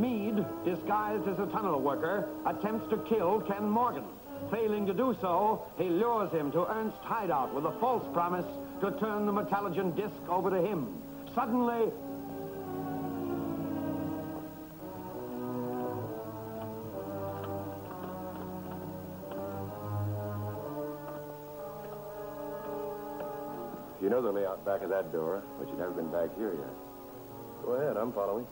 Meade, disguised as a tunnel worker, attempts to kill Ken Morgan. Failing to do so, he lures him to Ernst's hideout with a false promise to turn the Metallogen disc over to him. Suddenly... You know the layout back of that door, but you've never been back here yet. Go ahead, I'm following.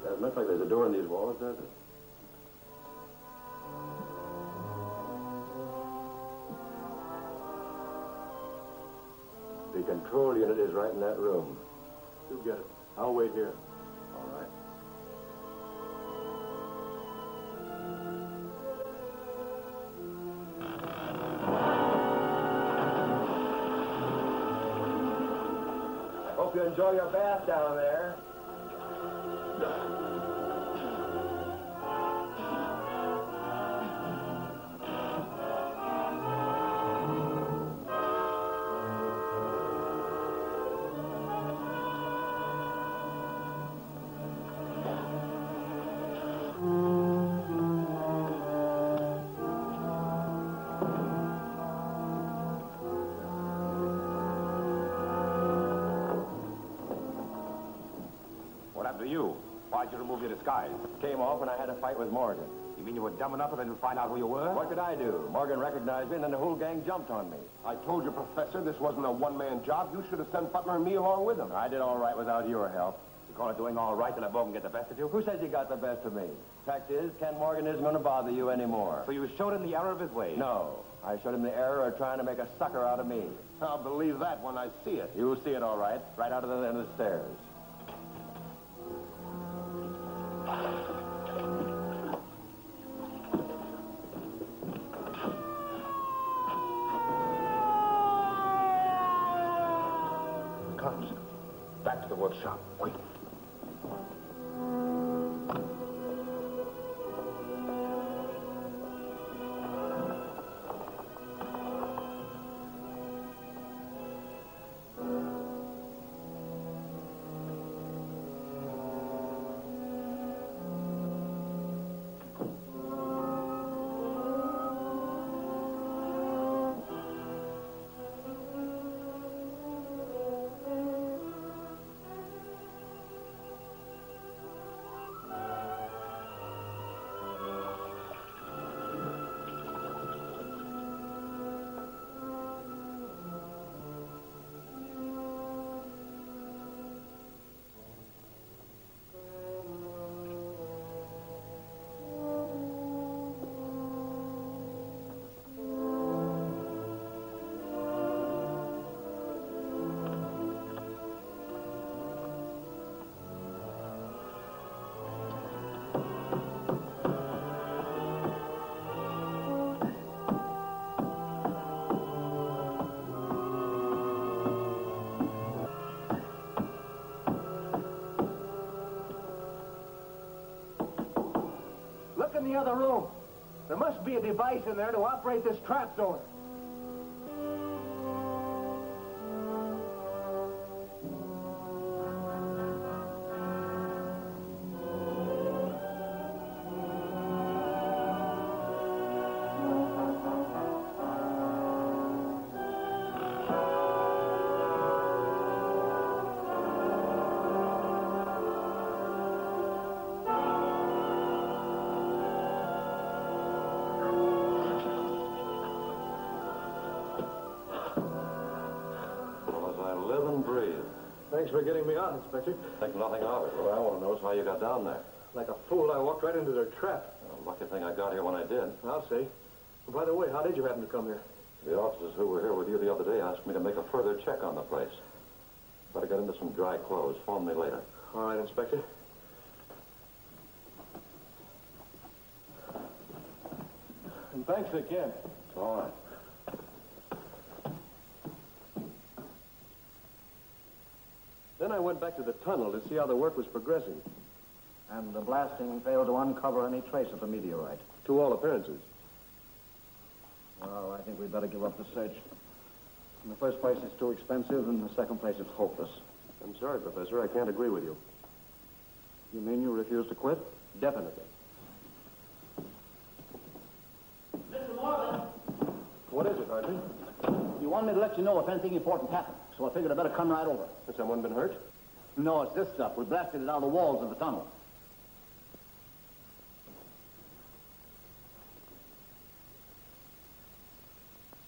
Doesn't look like there's a door in these walls, does it? The control unit is right in that room. You get it. I'll wait here. All right. Hope you enjoy your bath down there. What happened to you? Why'd you remove your disguise? Came off when I had a fight with Morgan. You mean you were dumb enough for them to find out who you were? What could I do? Morgan recognized me, and then the whole gang jumped on me. I told you, Professor, this wasn't a one-man job. You should have sent Butler and me along with him. I did all right without your help. You call it doing all right to let Morgan get the best of you? Who says you got the best of me? Fact is, Ken Morgan isn't going to bother you anymore. So you showed him the error of his ways? No. I showed him the error of trying to make a sucker out of me. I'll believe that when I see it. You'll see it all right, right out of the end of the stairs. Cops. Back to the workshop. Quick. Look in the other room. There must be a device in there to operate this trap door. Thanks for getting me out, Inspector. Think nothing of it. What I want to know is how you got down there. Like a fool, I walked right into their trap. Well, lucky thing I got here when I did. I'll see. By the way, how did you happen to come here? The officers who were here with you the other day asked me to make a further check on the place. Better get into some dry clothes. Phone me later. All right, Inspector. And thanks again. All right. Then I went back to the tunnel to see how the work was progressing. And the blasting failed to uncover any trace of the meteorite. To all appearances. Well, I think we'd better give up the search. In the first place, it's too expensive, and in the second place, it's hopeless. I'm sorry, Professor. I can't agree with you. You mean you refuse to quit? Definitely. Mr. Morgan, What is it, Hartley? you wanted me to let you know if anything important happened, so I figured I'd better come right over. Has someone been hurt? No, it's this stuff. We blasted it out of the walls of the tunnel.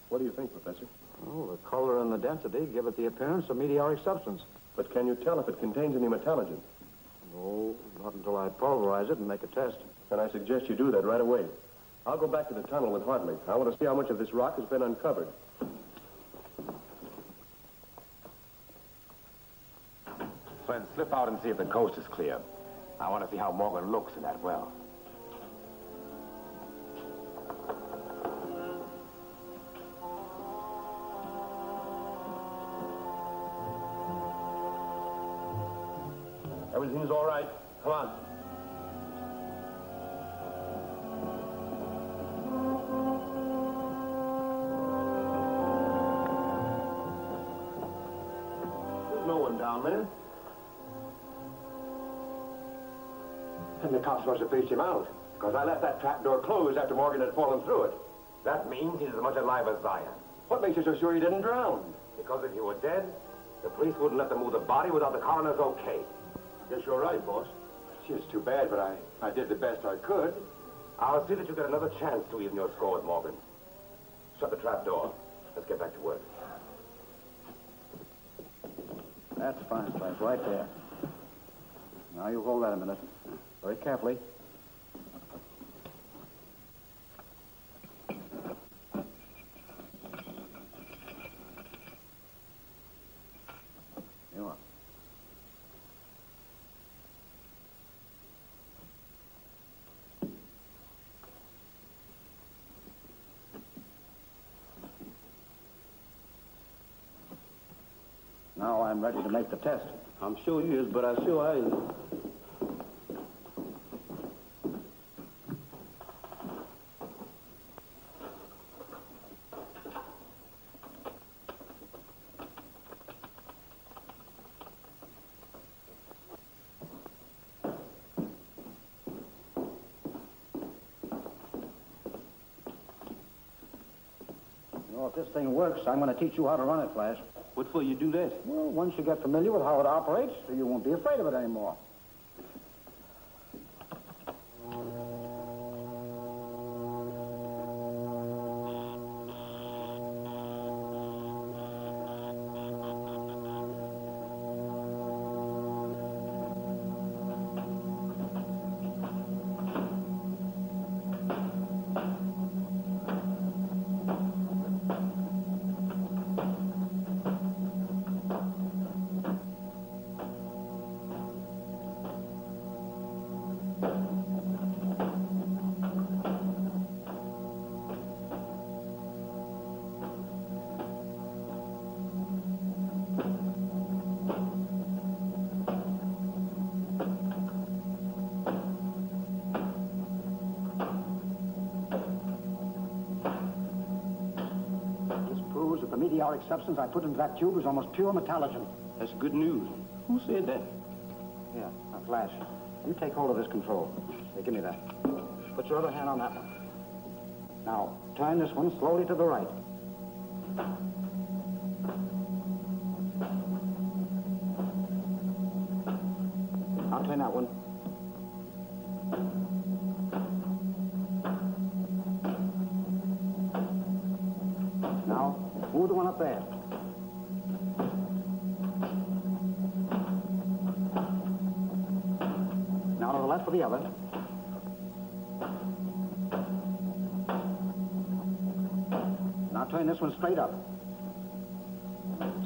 What do you think, Professor? Oh, the color and the density give it the appearance of meteoric substance. But can you tell if it contains any metallogen? No, not until I pulverize it and make a test. Then I suggest you do that right away. I'll go back to the tunnel with Hartley. I want to see how much of this rock has been uncovered. Friend, slip out and see if the coast is clear. I want to see how Morgan looks in that well. Everything's all right. Come on. There's no one down there. And the cops must have faced him out, because I left that trap door closed after Morgan had fallen through it. That means he's as much alive as I am. What makes you so sure he didn't drown? Because if he were dead, the police wouldn't let them move the body without the coroner's okay. Guess you're right, boss. Gee, it's too bad, but I did the best I could. I'll see that you get another chance to even your score with Morgan. Shut the trap door. Let's get back to work. That's fine, Frank, right there. Now, you hold that a minute. Very carefully. You are. Now I'm ready to make the test. I'm sure he is, but I sure I isn't. You know, if this thing works, I'm going to teach you how to run it, Flash. What for you do that? Well, once you get familiar with how it operates, you won't be afraid of it anymore. The meteoric substance I put into that tube is almost pure metallogen. That's good news. Who said that? Here, now, Flash, you take hold of this control. Here, give me that. Put your other hand on that one. Now, turn this one slowly to the right. Now turn that one. Now, move the one up there. Now to the left for the other. Now turn this one straight up.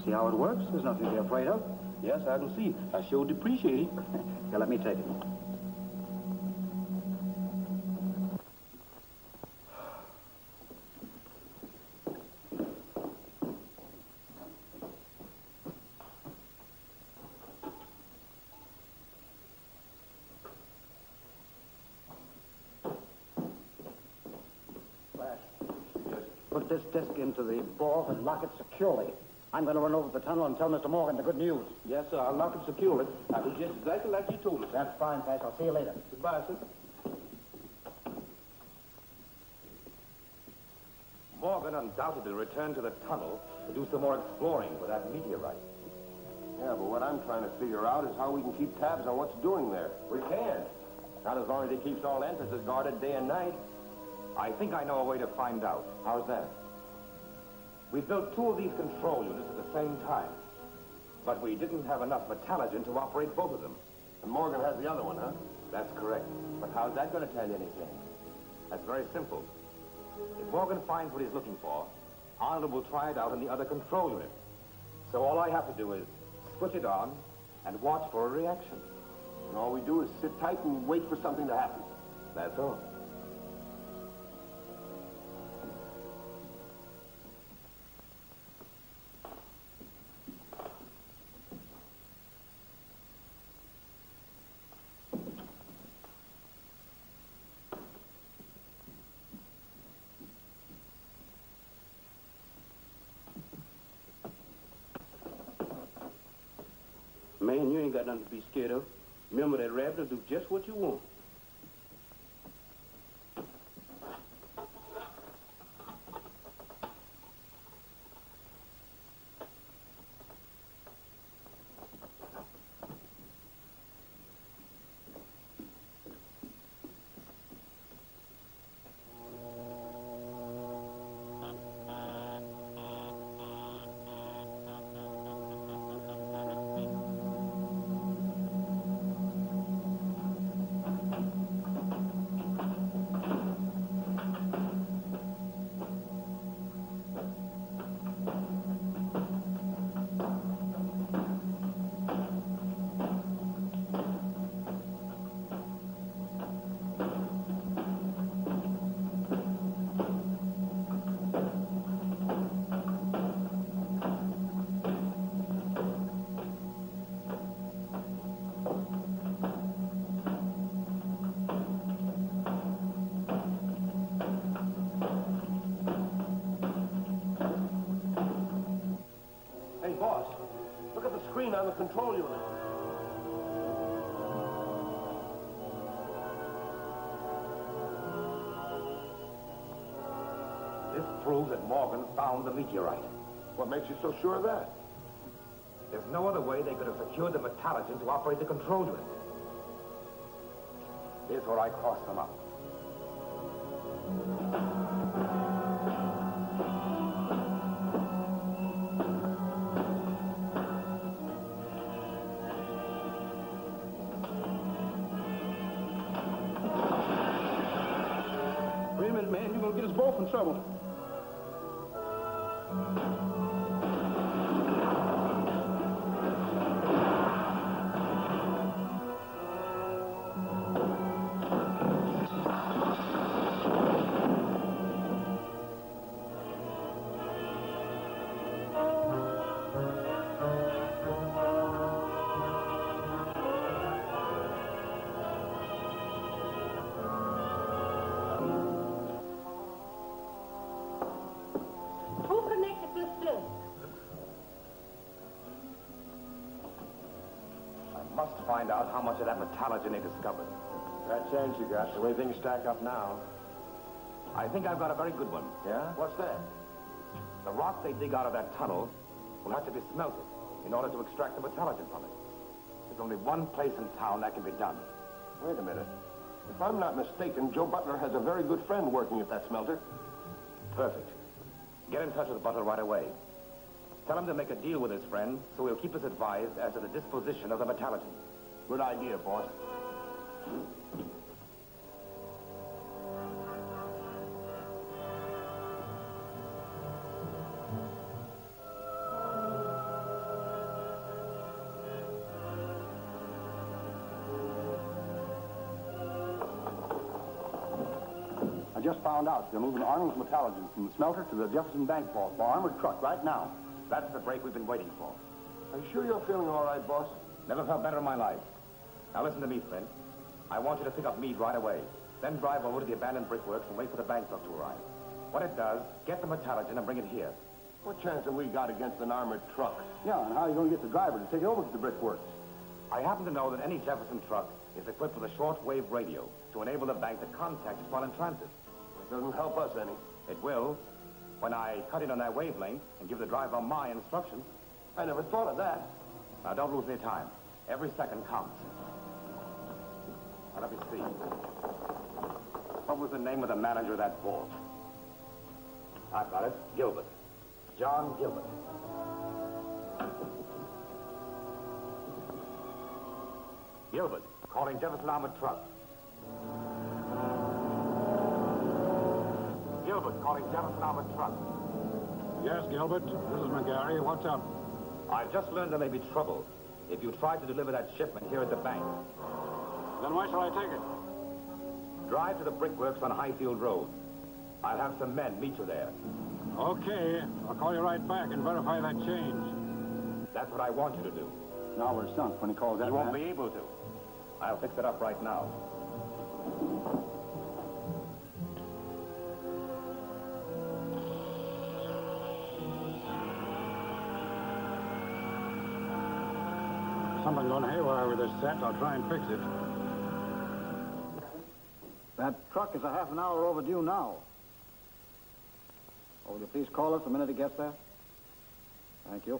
See how it works? There's nothing to be afraid of. Yes, I can see. I sure appreciate it. Here, let me take it. put this disc into the ball and lock it securely. I'm going to run over the tunnel and tell Mr. Morgan the good news. Yes, sir. I'll lock it securely. I'll do just exactly like you told us. That's fine, Patch. I'll see you later. Goodbye, sir. Morgan undoubtedly returned to the tunnel to do some more exploring for that meteorite. Yeah, but what I'm trying to figure out is how we can keep tabs on what's doing there. We can. Not as long as he keeps all entrances guarded day and night. I think I know a way to find out. How's that? We built 2 of these control units at the same time, but we didn't have enough metallurgy to operate both of them. And Morgan has the other one, huh? That's correct. But how's that going to tell you anything? That's very simple. If Morgan finds what he's looking for, Arnold will try it out in the other control unit. So all I have to do is switch it on and watch for a reaction. And all we do is sit tight and wait for something to happen. That's all. Man, you ain't got nothing to be scared of. Remember that rabbit will do just what you want. Screen on the control unit. This proves that Morgan found the meteorite. What makes you so sure of that? There's no other way they could have secured the metallurgy to operate the control unit. Here's where I crossed them up. Wait a minute, man. You're going to get us both in trouble. Find out how much of that metallurgy they discovered. That chance you got, the way things stack up now. I think I've got a very good one. Yeah? What's that? The rock they dig out of that tunnel will have to be smelted in order to extract the metallurgy from it. There's only one place in town that can be done. Wait a minute. If I'm not mistaken, Joe Butler has a very good friend working at that smelter. Perfect. Get in touch with Butler right away. Tell him to make a deal with his friend so he'll keep us advised as to the disposition of the metallurgy. Good idea, boss. I just found out they're moving Arnold's metallurgy from the smelter to the Jefferson Bank vault by armored truck right now. That's the break we've been waiting for. Are you sure you're feeling all right, boss? Never felt better in my life. Now listen to me, friend. I want you to pick up Meade right away. Then drive over to the abandoned brickworks and wait for the bank truck to arrive. When it does, get the Metallurgian and bring it here. What chance have we got against an armored truck? Yeah, and how are you going to get the driver to take it over to the brickworks? I happen to know that any Jefferson truck is equipped with a shortwave radio to enable the bank to contact us while in transit. It doesn't help us any. It will when I cut in on that wavelength and give the driver my instructions. I never thought of that. Now, don't lose any time. Every second counts. Now, let me see. What was the name of the manager of that vault? I've got it. Gilbert. John Gilbert. Gilbert, calling Jefferson Armored Truck. Gilbert, calling Jefferson Armored Truck. Yes, Gilbert. This is McGarry. What's up? I've just learned there may be trouble if you try to deliver that shipment here at the bank. Then why shall I take it? Drive to the brickworks on Highfield Road. I'll have some men meet you there. Okay. I'll call you right back and verify that change. That's what I want you to do. Now we're sunk when he calls that You won't man. be able to. I'll fix it up right now. Something's gone haywire with this set. I'll try and fix it. That truck is a half an hour overdue now. Oh, will you please call us the minute it gets there? Thank you.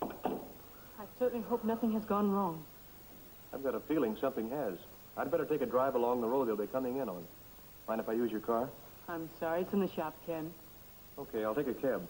I certainly hope nothing has gone wrong. I've got a feeling something has. I'd better take a drive along the road they'll be coming in on. Mind if I use your car? I'm sorry, it's in the shop, Ken. Okay, I'll take a cab.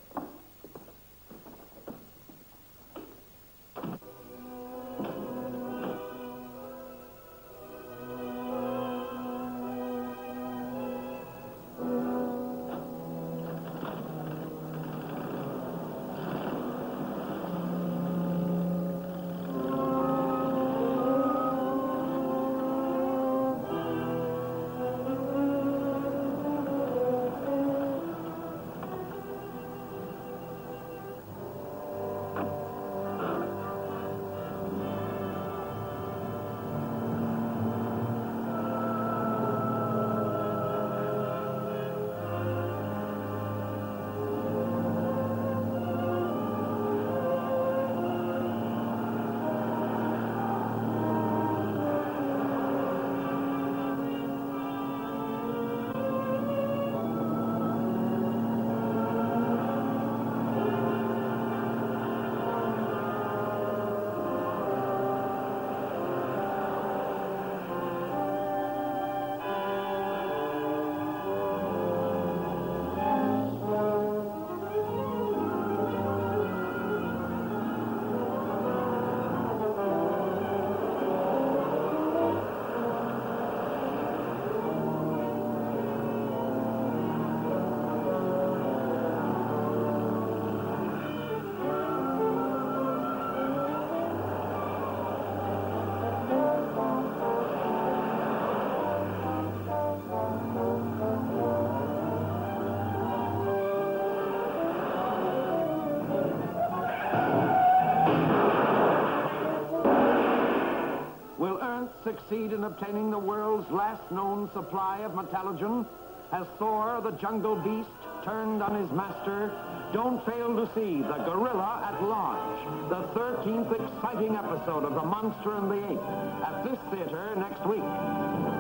Succeed in obtaining the world's last known supply of metallurgon? Has Thor, the jungle beast, turned on his master? Don't fail to see The Gorilla at Large, the 13th exciting episode of The Monster and the Ape, at this theater next week.